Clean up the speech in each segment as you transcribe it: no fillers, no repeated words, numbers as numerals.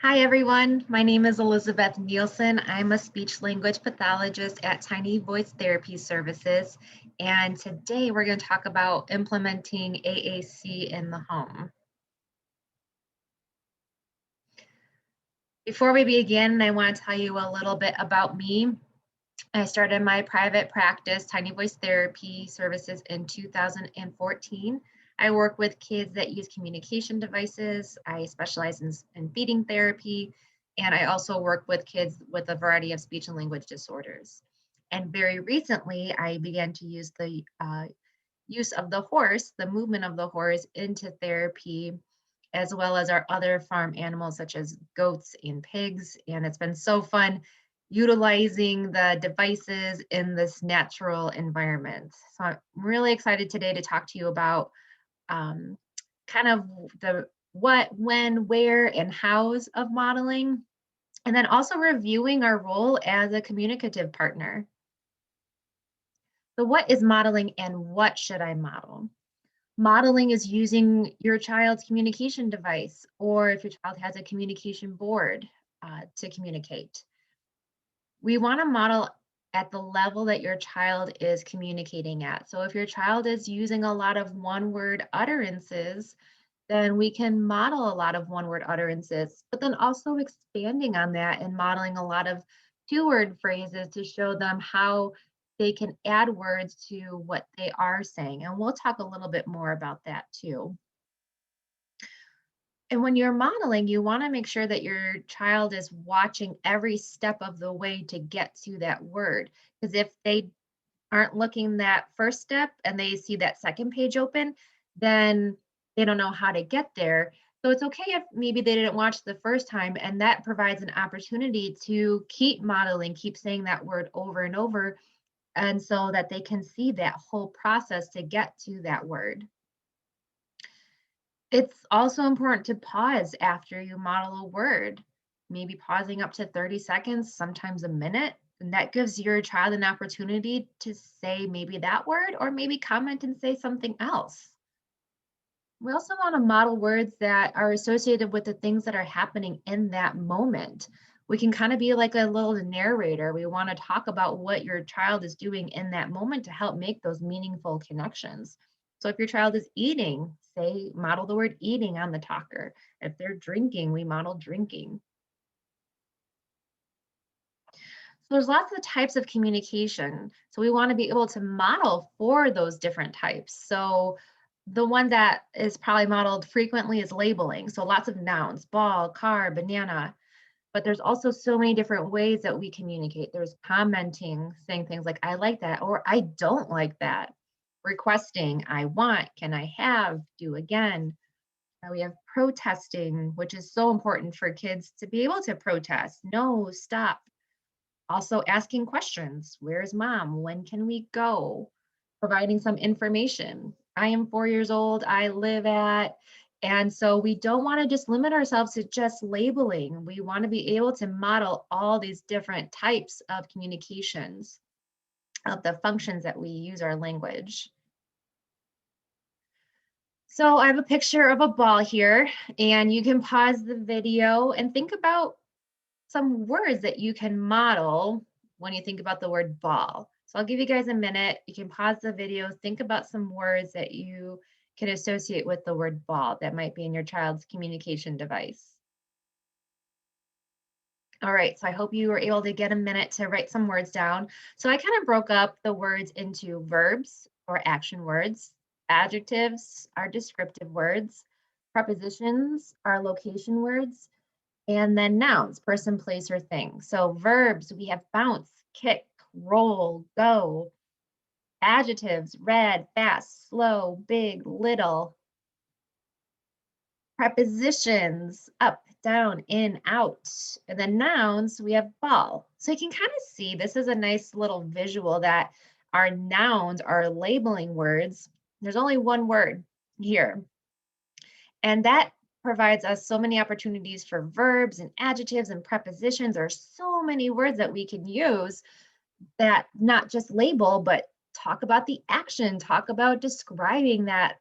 Hi everyone, my name is Elizabeth Nielsen. I'm a speech language pathologist at Tiny Voice Therapy Services, and today we're going to talk about implementing AAC in the home. Before we begin, I want to tell you a little bit about me. I started my private practice, Tiny Voice Therapy Services, in 2014. I work with kids that use communication devices. I specialize in feeding therapy, and I also work with kids with a variety of speech and language disorders. And very recently, I began to use the use of the horse, the movement of the horse, into therapy, as well as our other farm animals such as goats and pigs. And it's been so fun utilizing the devices in this natural environment. So I'm really excited today to talk to you about kind of the what, when, where, and hows of modeling, and then also reviewing our role as a communicative partner. So what is modeling and what should I model? Modeling is using your child's communication device, or if your child has a communication board to communicate. We want to model at the level that your child is communicating at. So if your child is using a lot of one-word utterances, then we can model a lot of one-word utterances, but then also expanding on that and modeling a lot of two-word phrases to show them how they can add words to what they are saying. And we'll talk a little bit more about that too. And when you're modeling, you want to make sure that your child is watching every step of the way to get to that word. Because if they aren't looking that first step and they see that second page open, then they don't know how to get there. So it's okay if maybe they didn't watch the first time, and that provides an opportunity to keep modeling, keep saying that word over and over, and so that they can see that whole process to get to that word. It's also important to pause after you model a word, maybe pausing up to 30 seconds, sometimes a minute. And that gives your child an opportunity to say maybe that word or maybe comment and say something else. We also want to model words that are associated with the things that are happening in that moment. We can kind of be like a little narrator. We want to talk about what your child is doing in that moment to help make those meaningful connections. So if your child is eating, say, model the word eating on the talker. If they're drinking, we model drinking. So there's lots of types of communication. So we want to be able to model for those different types. So the one that is probably modeled frequently is labeling. So lots of nouns, ball, car, banana. But there's also so many different ways that we communicate. There's commenting, saying things like, I like that, or I don't like that. Requesting, I want, can I have, do again. We have protesting, which is so important for kids to be able to protest. No, stop. Also asking questions. Where's mom? When can we go? Providing some information. I am 4 years old. I live at, and so we don't want to just limit ourselves to just labeling. We want to be able to model all these different types of communications, of the functions that we use our language. So I have a picture of a ball here, and you can pause the video and think about some words that you can model when you think about the word ball. So I'll give you guys a minute. You can pause the video, think about some words that you can associate with the word ball that might be in your child's communication device. All right, so I hope you were able to get a minute to write some words down. So I kind of broke up the words into verbs or action words. Adjectives are descriptive words. Prepositions are location words. And then nouns, person, place, or thing. So verbs, we have bounce, kick, roll, go. Adjectives, red, fast, slow, big, little. Prepositions, up, down, in, out. And then nouns, we have ball. So you can kind of see, this is a nice little visual that our nouns are labeling words. There's only one word here. And that provides us so many opportunities for verbs and adjectives and prepositions. There are so many words that we can use that not just label, but talk about the action, talk about describing that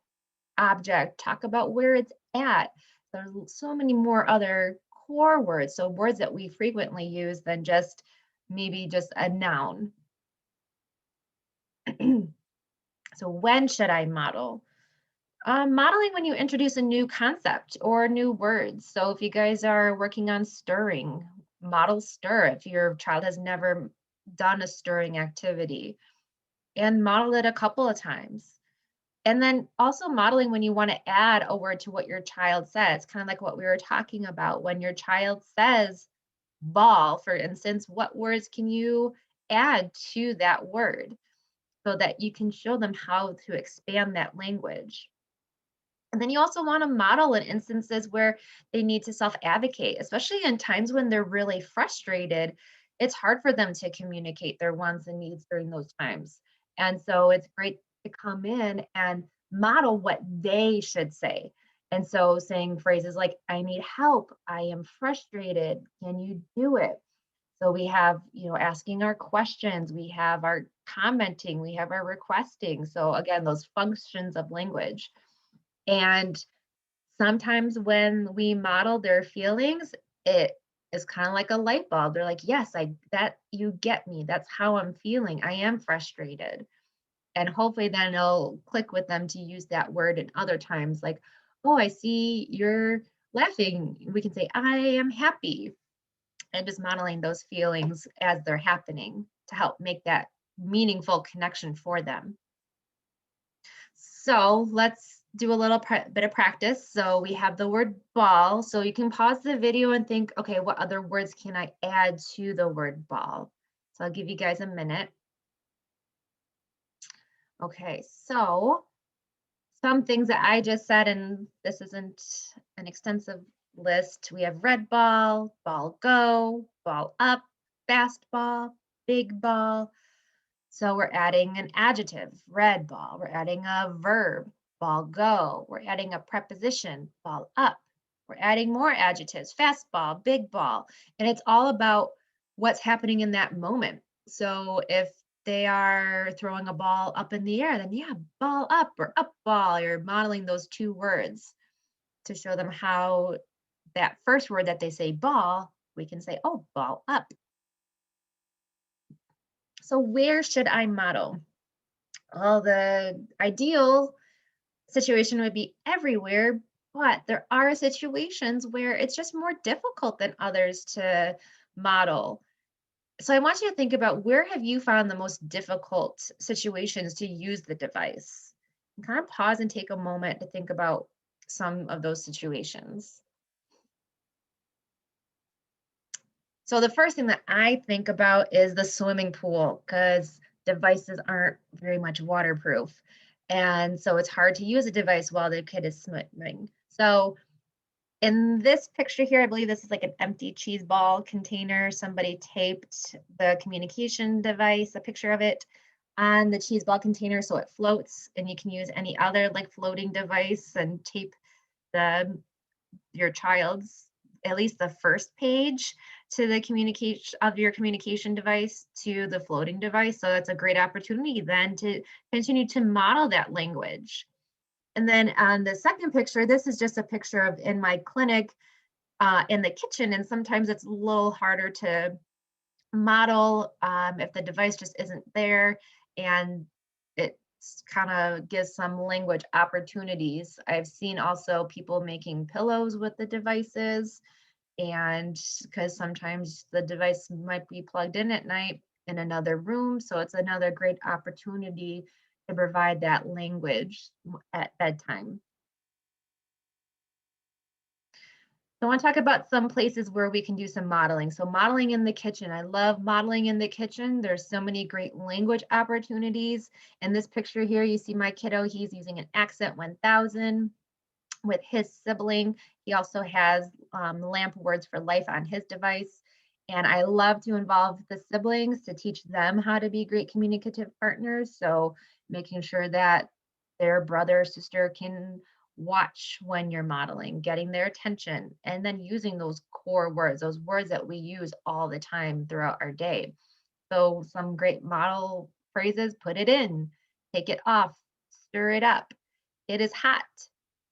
object, talk about where it's at. There's so many more other core words, so words that we frequently use than just maybe just a noun. So when should I model? Modeling when you introduce a new concept or new words. So if you guys are working on stirring, model stir if your child has never done a stirring activity, and model it a couple of times. And then also modeling when you want to add a word to what your child says, kind of like what we were talking about. When your child says ball, for instance, what words can you add to that word so that you can show them how to expand that language? And then you also want to model in instances where they need to self advocate, especially in times when they're really frustrated. It's hard for them to communicate their wants and needs during those times. And so it's great to come in and model what they should say. And so saying phrases like, I need help, I am frustrated, can you do it? So we have, asking our questions, we have our commenting, we have our requesting. So again, those functions of language. And sometimes when we model their feelings, it is kind of like a light bulb. They're like, yes, that you get me. That's how I'm feeling. I am frustrated. And hopefully then it'll click with them to use that word in other times, like, oh, I see you're laughing. We can say, I am happy. And just modeling those feelings as they're happening to help make that meaningful connection for them. So let's do a little bit of practice. So we have the word ball. So you can pause the video and think, okay, what other words can I add to the word ball? So I'll give you guys a minute. Okay, so some things that I just said, and this isn't an extensive list. We have red ball, ball go, ball up, fast ball, big ball. So we're adding an adjective, red ball. We're adding a verb, ball go. We're adding a preposition, ball up. We're adding more adjectives, fast ball, big ball. And it's all about what's happening in that moment. So if they are throwing a ball up in the air, then yeah, ball up or up ball. You're modeling those two words to show them how that first word that they say ball, we can say, oh, ball up. So where should I model? Well, the ideal situation would be everywhere, but there are situations where it's just more difficult than others to model. So I want you to think about, where have you found the most difficult situations to use the device? And kind of pause and take a moment to think about some of those situations. So the first thing that I think about is the swimming pool, because devices aren't very much waterproof. And so it's hard to use a device while the kid is swimming. So in this picture here, I believe this is like an empty cheese ball container. Somebody taped the communication device, a picture of it, on the cheese ball container so it floats, and you can use any other like floating device and tape your child's, at least the first page, to the communication of your communication device to the floating device. So that's a great opportunity then to continue to model that language. And then on the second picture, this is just a picture of in my clinic in the kitchen. And sometimes it's a little harder to model if the device just isn't there, and it kind of gives some language opportunities. I've seen also people making pillows with the devices, and because sometimes the device might be plugged in at night in another room. So it's another great opportunity to provide that language at bedtime. So I want to talk about some places where we can do some modeling. So modeling in the kitchen. I love modeling in the kitchen. There's so many great language opportunities. In this picture here, you see my kiddo, he's using an Accent 1000 with his sibling. He also has lamp words for life on his device. And I love to involve the siblings to teach them how to be great communicative partners. So making sure that their brother or sister can watch when you're modeling, getting their attention, and then using those core words, those words that we use all the time throughout our day. So some great model phrases: put it in, take it off, stir it up, it is hot,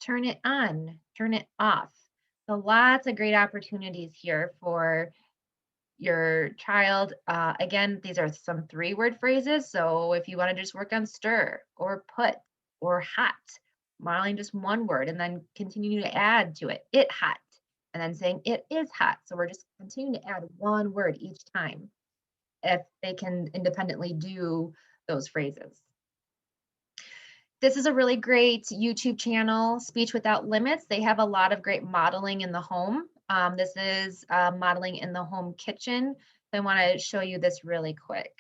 turn it on, turn it off. So lots of great opportunities here for your child. Again, these are some 3-word phrases. So if you want to just work on stir or put or hot, modeling just 1 word and then continue to add to it. It hot. And then saying it is hot. So we're just continuing to add 1 word each time if they can independently do those phrases. This is a really great YouTube channel, Speech Without Limits. They have a lot of great modeling in the home. This is modeling in the home kitchen. So I want to show you this really quick.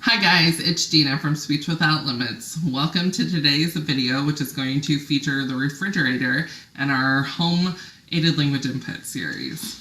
Hi guys, it's Gina from Speech Without Limits. Welcome to today's video, which is going to feature the refrigerator and our home aided language input series.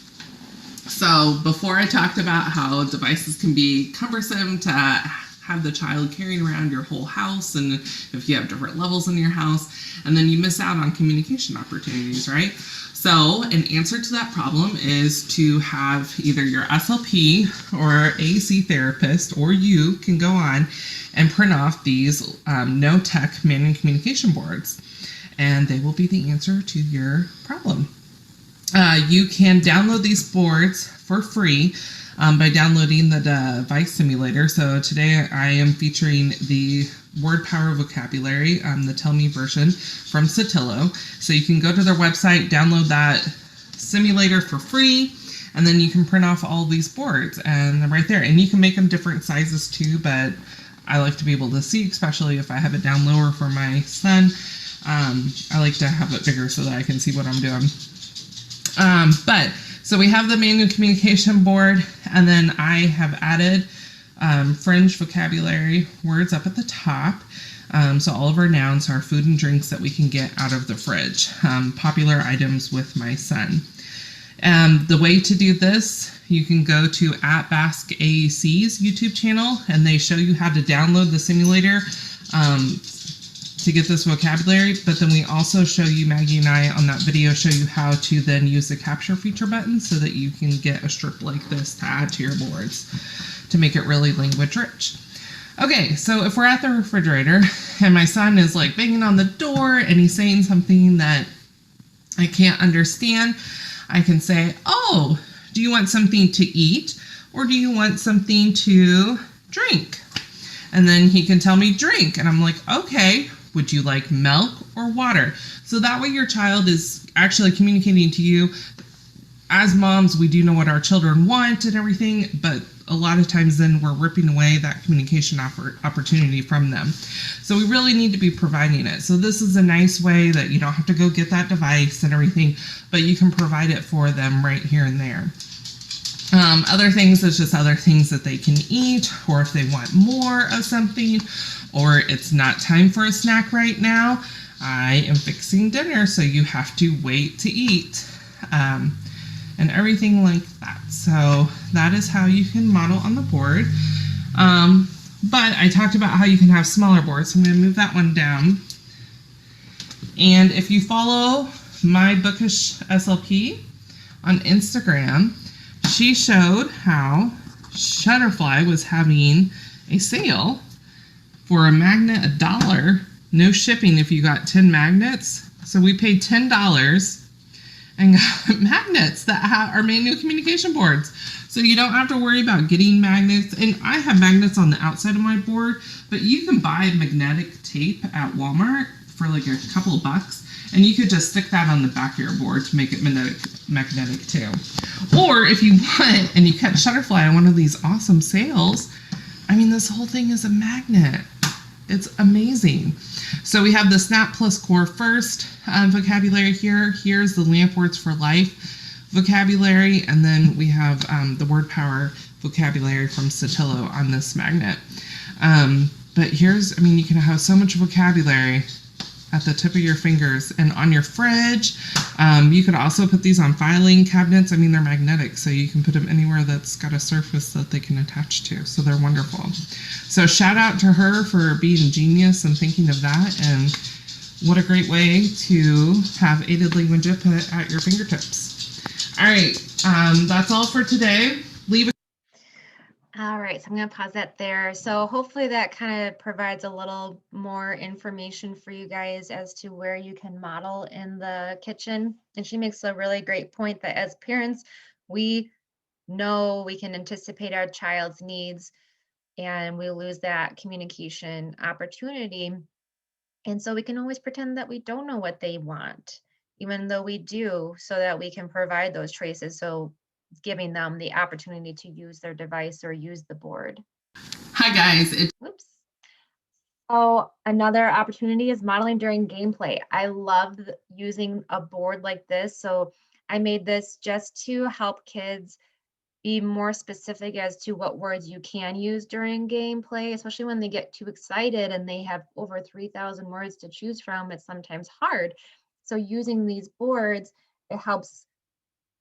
So before I talked about how devices can be cumbersome to have the child carrying around your whole house, and if you have different levels in your house, and then you miss out on communication opportunities, right? So an answer to that problem is to have either your SLP or AAC therapist, or you can go on and print off these no-tech manual communication boards, and they will be the answer to your problem. You can download these boards for free by downloading the device simulator. So today I am featuring the word power vocabulary, the Tell Me version from Satillo. So you can go to their website, download that simulator for free, and then you can print off all these boards and they're right there. And you can make them different sizes too, but I like to be able to see, especially if I have it down lower for my son. I like to have it bigger so that I can see what I'm doing. So we have the manual communication board, and then I have added fringe vocabulary words up at the top. So all of our nouns are food and drinks that we can get out of the fridge, popular items with my son. The way to do this, you can go to @BaskAAC's YouTube channel, and they show you how to download the simulator to get this vocabulary, but then we also show you, Maggie and I on that video, show you how to then use the capture feature button so that you can get a strip like this to add to your boards to make it really language rich. Okay, so if we're at the refrigerator and my son is like banging on the door and he's saying something that I can't understand, I can say, oh, do you want something to eat or do you want something to drink? And then he can tell me drink, and I'm like, okay, would you like milk or water? So that way your child is actually communicating to you. As moms, we do know what our children want and everything, but a lot of times then we're ripping away that communication opportunity from them. So we really need to be providing it. So this is a nice way that you don't have to go get that device and everything, but you can provide it for them right here and there. Other things is just other things that they can eat, or if they want more of something, or it's not time for a snack right now, I am fixing dinner, so you have to wait to eat, and everything like that. So that is how you can model on the board. But I talked about how you can have smaller boards, so I'm going to move that one down. And if you follow my bookish SLP on Instagram, she showed how Shutterfly was having a sale for a magnet, $1, no shipping if you got 10 magnets. So we paid $10 and got magnets that are manual communication boards. So you don't have to worry about getting magnets. And I have magnets on the outside of my board, but you can buy magnetic tape at Walmart for like a couple of bucks. And you could just stick that on the back of your board to make it magnetic too. Or if you want, and you catch Shutterfly on one of these awesome sales, I mean, this whole thing is a magnet. It's amazing. So we have the Snap Plus Core First vocabulary here. Here's the Lamp Words for Life vocabulary. And then we have the Word Power vocabulary from Satillo on this magnet. But here's, I mean, you can have so much vocabulary at the tip of your fingers and on your fridge. You could also put these on filing cabinets. I mean, they're magnetic, so you can put them anywhere that's got a surface that they can attach to. So they're wonderful. So shout out to her for being a genius and thinking of that. And what a great way to have aided language input at your fingertips. All right, that's all for today. All right. right, so I'm going to pause that there. So hopefully that kind of provides a little more information for you guys as to where you can model in the kitchen. And she makes a really great point that as parents, we know we can anticipate our child's needs and we lose that communication opportunity. And so we can always pretend that we don't know what they want, even though we do, so that we can provide those choices. So giving them the opportunity to use their device or use the board. Hi guys. Whoops. Oh, another opportunity is modeling during gameplay. I love using a board like this. So I made this just to help kids be more specific as to what words you can use during gameplay, especially when they get too excited and they have over 3,000 words to choose from. It's sometimes hard. So using these boards, it helps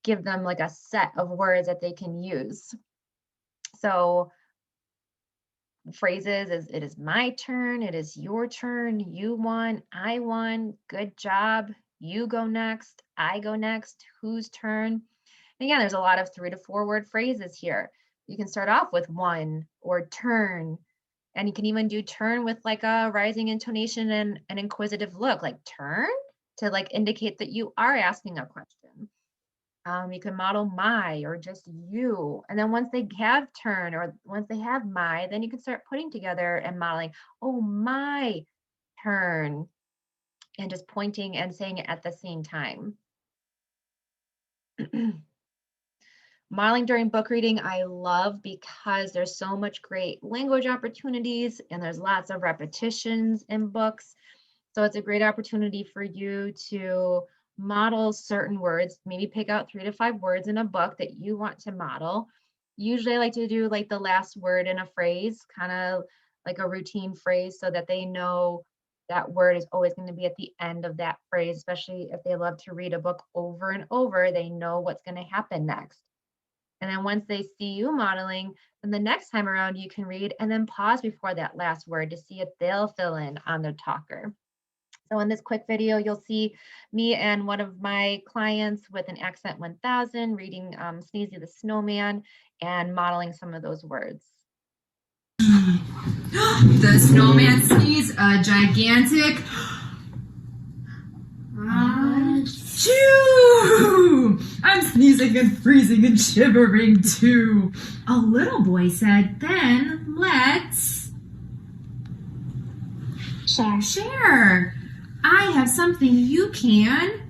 give them like a set of words that they can use. So phrases is it is my turn, it is your turn, you won, I won, good job, you go next, I go next, whose turn. And again, there's a lot of 3 to 4 word phrases here. You can start off with one or turn, and you can even do turn with like a rising intonation and an inquisitive look, like turn to like indicate that you are asking a question. You can model my or just you. And then once they have turn or once they have my, then you can start putting together and modeling, oh, my turn, and just pointing and saying it at the same time. Modeling during book reading, I love because there's so much great language opportunities and there's lots of repetitions in books. So it's a great opportunity for you to model certain words, maybe pick out 3 to 5 words in a book that you want to model. Usually I like to do like the last word in a phrase, kind of like a routine phrase so that they know that word is always going to be at the end of that phrase, especially if they love to read a book over and over, they know what's going to happen next. And then once they see you modeling, then the next time around you can read and then pause before that last word to see if they'll fill in on their talker. So in this quick video, you'll see me and one of my clients with an accent 1000 reading Sneezy the Snowman and modeling some of those words. The snowman sneezed a gigantic achoo! I'm sneezing and freezing and shivering too. A little boy said, then let's share. I have something you can.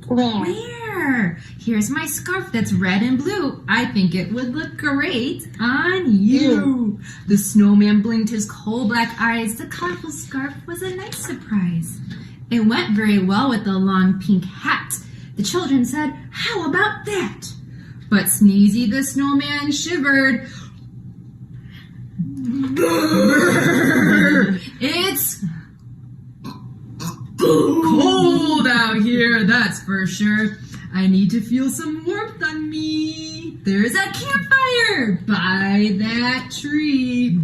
Where? Here's my scarf that's red and blue. I think it would look great on you. The snowman blinked his coal black eyes. The colorful scarf was a nice surprise. It went very well with the long pink hat. The children said, how about that? But Sneezy the snowman shivered. It's cold out here, that's for sure. I need to feel some warmth on me. There's a campfire by that tree.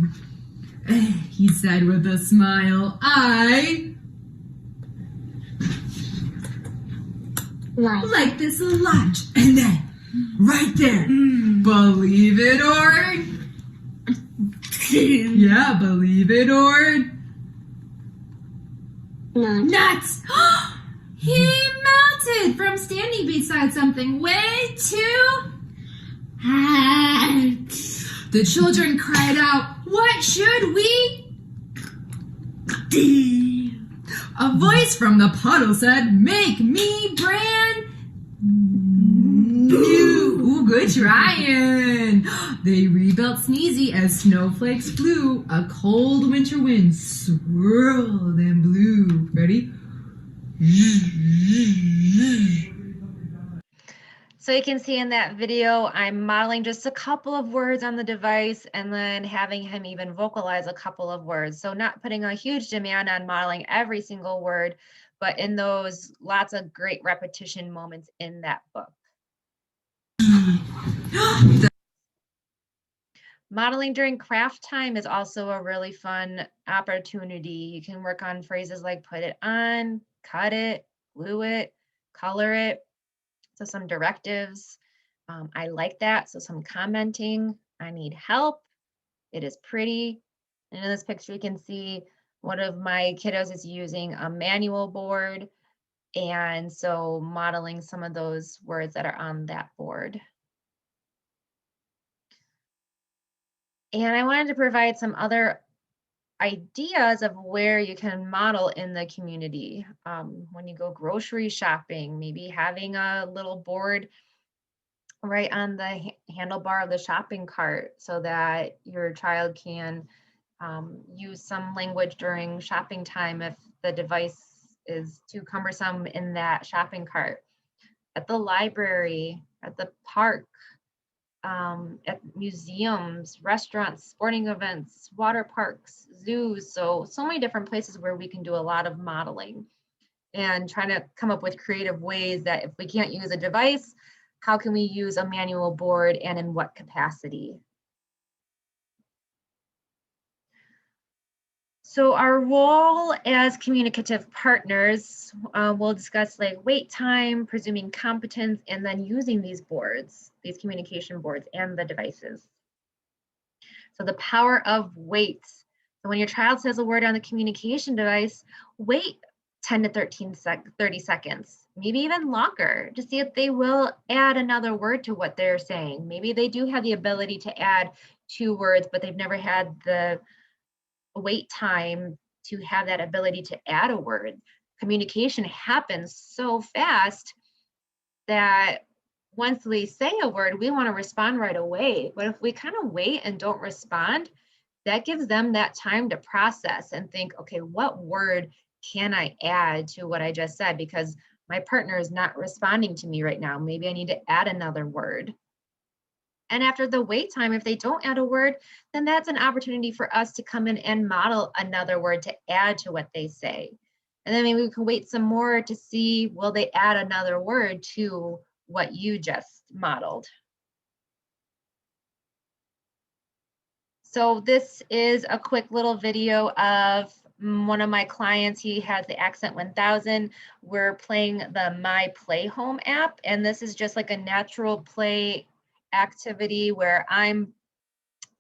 He said with a smile, I like this a lot. And then, right there, believe it or... yeah, believe it or... nuts! He melted from standing beside something way too hot. The children cried out, what should we do? A voice from the puddle said, make me brand new. Ooh, good trying. They rebuilt Sneezy as snowflakes flew. A cold winter wind swirled and blew. Ready? So you can see in that video, I'm modeling just a couple of words on the device and then having him even vocalize a couple of words. So not putting a huge demand on modeling every single word, but in those lots of great repetition moments in that book. Modeling during craft time is also a really fun opportunity. You can work on phrases like put it on, cut it, glue it, color it. So some directives. I like that. So some commenting, I need help. It is pretty. And in this picture, you can see one of my kiddos is using a manual board. And so modeling some of those words that are on that board. And I wanted to provide some other ideas of where you can model in the community. When you go grocery shopping, maybe having a little board right on the handlebar of the shopping cart so that your child can use some language during shopping time if the device is too cumbersome in that shopping cart. At the library, at the park, at museums, restaurants, sporting events, water parks, zoos. So many different places where we can do a lot of modeling and trying to come up with creative ways that if we can't use a device, how can we use a manual board and in what capacity? So our role as communicative partners, we'll discuss like wait time, presuming competence, and then using these boards, these communication boards and the devices. So the power of wait. So when your child says a word on the communication device, wait 10 to 30 seconds, maybe even longer, to see if they will add another word to what they're saying. Maybe they do have the ability to add 2 words, but they've never had the wait time to have that ability to add a word. Communication happens so fast that once we say a word, we want to respond right away. But if we kind of wait and don't respond, that gives them that time to process and think, okay, what word can I add to what I just said? Because my partner is not responding to me right now. Maybe I need to add another word. And after the wait time, if they don't add a word, then that's an opportunity for us to come in and model another word to add to what they say. And then maybe we can wait some more to see, will they add another word to what you just modeled? So this is a quick little video of one of my clients. He has the Accent 1000. We're playing the My Play Home app, and this is just like a natural play activity where I'm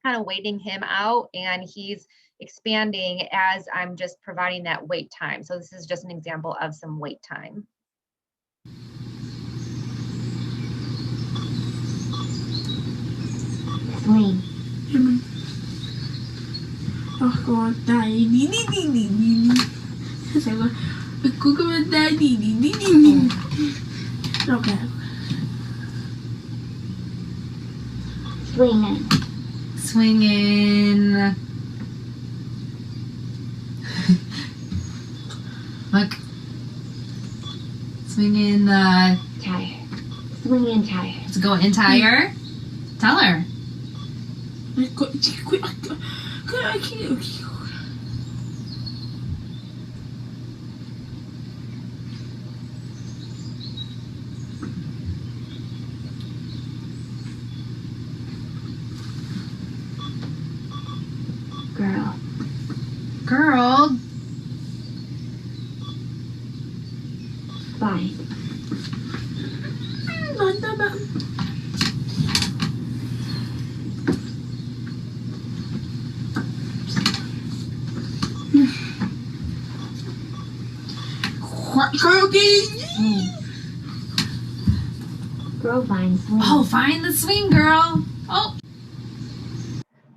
kind of waiting him out and he's expanding as I'm just providing that wait time. So this is just an example of some wait time. Swing. Ako tayo di. Sabi ko, ako naman tayo di. Okay. Swinging. Swinging. Look. Swinging the Tire. Swinging tire. Let's go entire. Tell her. Girl. Girl. Fine. Girl, fine. Swing. Oh, find the swing, girl. Oh.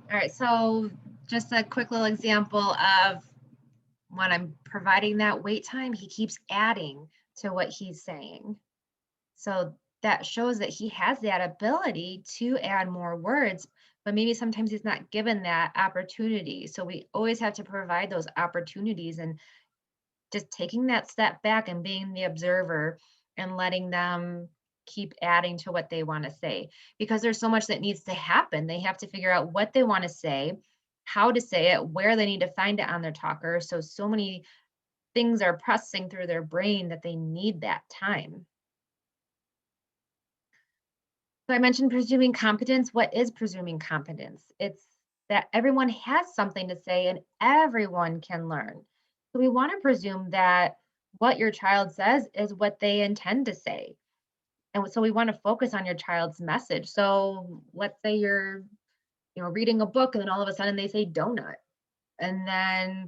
All right, so just a quick little example of when I'm providing that wait time, he keeps adding to what he's saying. So that shows that he has that ability to add more words, but maybe sometimes he's not given that opportunity. So we always have to provide those opportunities and just taking that step back and being the observer and letting them keep adding to what they want to say, because there's so much that needs to happen. They have to figure out what they want to say, how to say it, where they need to find it on their talker. So many things are processing through their brain that they need that time. So I mentioned presuming competence. What is presuming competence? It's that everyone has something to say and everyone can learn. So we want to presume that what your child says is what they intend to say. And so we want to focus on your child's message. So let's say you're, reading a book and then all of a sudden they say donut, and then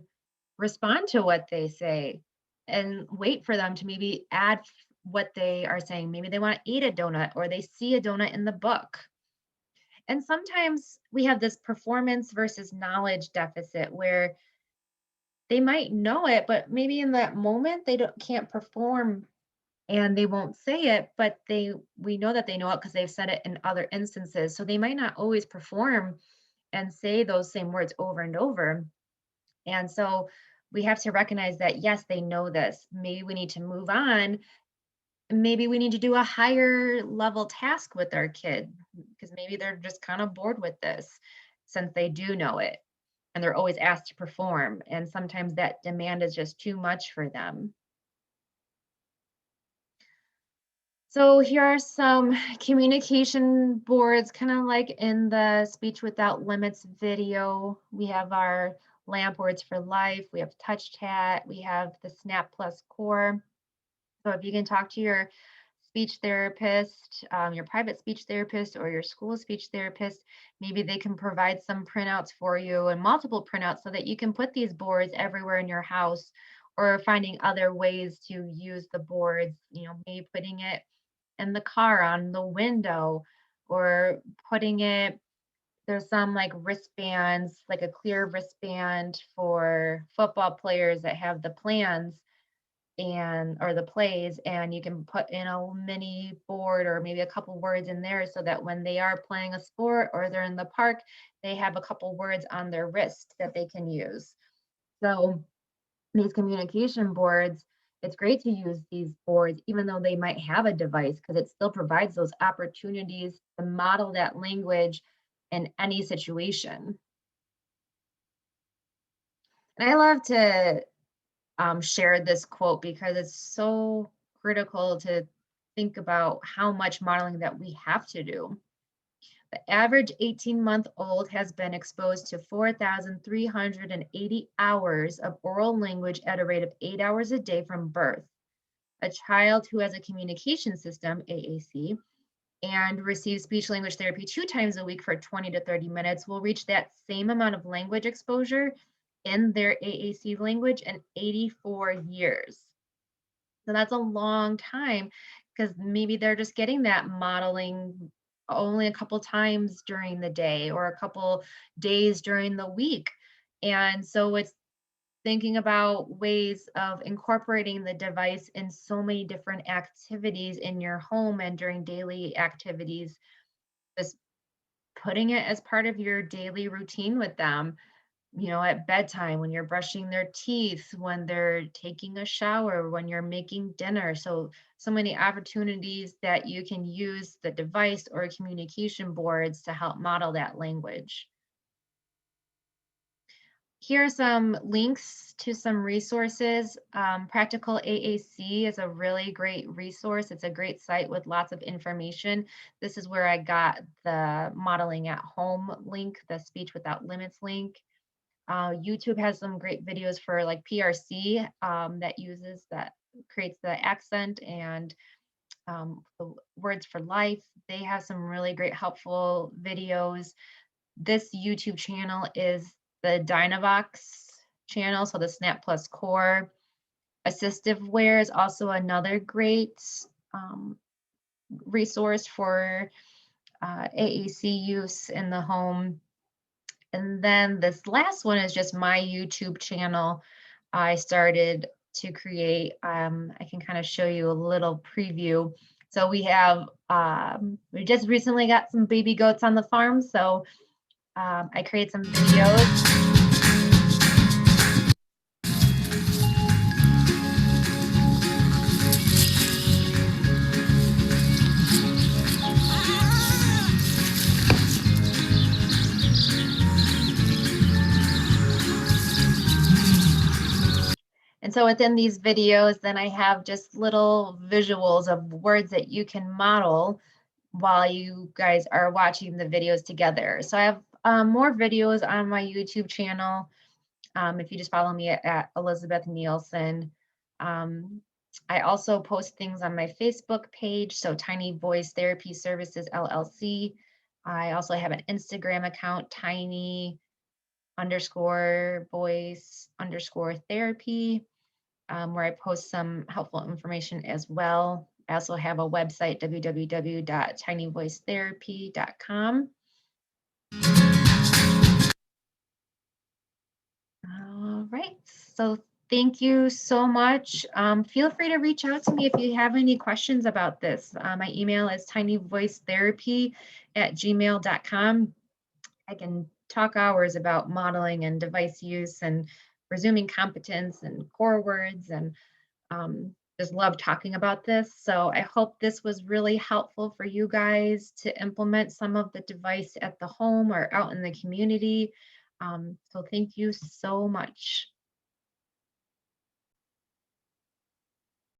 respond to what they say and wait for them to maybe add what they are saying. Maybe they want to eat a donut or they see a donut in the book. And sometimes we have this performance versus knowledge deficit where they might know it, but maybe in that moment they can't perform and they won't say it, but we know that they know it because they've said it in other instances. So they might not always perform and say those same words over and over. And so we have to recognize that, yes, they know this. Maybe we need to move on. Maybe we need to do a higher level task with our kid because maybe they're just kind of bored with this since they do know it and they're always asked to perform. And sometimes that demand is just too much for them. So here are some communication boards, kind of like in the Speech Without Limits video. We have our LAMP Words for Life, we have Touch Chat, we have the Snap Plus Core. So if you can talk to your speech therapist, your private speech therapist, or your school speech therapist, maybe they can provide some printouts for you and multiple printouts so that you can put these boards everywhere in your house, or finding other ways to use the boards, maybe putting it in the car on the window, or putting it, there's some like wristbands, like a clear wristband for football players that have the plans or the plays, and you can put in a mini board or maybe a couple words in there so that when they are playing a sport or they're in the park, they have a couple words on their wrist that they can use. So these communication boards, it's great to use these boards even though they might have a device, because it still provides those opportunities to model that language in any situation. And I love to share this quote because it's so critical to think about how much modeling that we have to do. The average 18-month-old has been exposed to 4,380 hours of oral language at a rate of 8 hours a day from birth. A child who has a communication system, AAC, and receives speech language therapy 2 times a week for 20 to 30 minutes will reach that same amount of language exposure in their AAC language in 84 years. So that's a long time, because maybe they're just getting that modeling only a couple times during the day or a couple days during the week. And so it's thinking about ways of incorporating the device in so many different activities in your home and during daily activities, just putting it as part of your daily routine with them, at bedtime, when you're brushing their teeth, when they're taking a shower, when you're making dinner. So many opportunities that you can use the device or communication boards to help model that language. Here are some links to some resources. Practical AAC is a really great resource. It's a great site with lots of information. This is where I got the Modeling at Home link, the Speech Without Limits link. YouTube has some great videos for like PRC that creates the accent, and the Words for Life. They have some really great helpful videos. This YouTube channel is the Dynavox channel, so the Snap Plus Core. Assistiveware is also another great resource for AAC use in the home. And then this last one is just my YouTube channel. I started to create, I can kind of show you a little preview. So we just recently got some baby goats on the farm. So I create some videos. And so within these videos, then I have just little visuals of words that you can model while you guys are watching the videos together. So I have more videos on my YouTube channel. If you just follow me at Elizabeth Nielsen. I also post things on my Facebook page, so Tiny Voice Therapy Services LLC. I also have an Instagram account, tiny_voice_therapy, where I post some helpful information as well. I also have a website, www.tinyvoicetherapy.com. All right, so thank you so much. Feel free to reach out to me if you have any questions about this. My email is tinyvoicetherapy@gmail.com. I can talk hours about modeling and device use and resuming competence and core words, and just love talking about this. So I hope this was really helpful for you guys to implement some of the device at the home or out in the community. So thank you so much.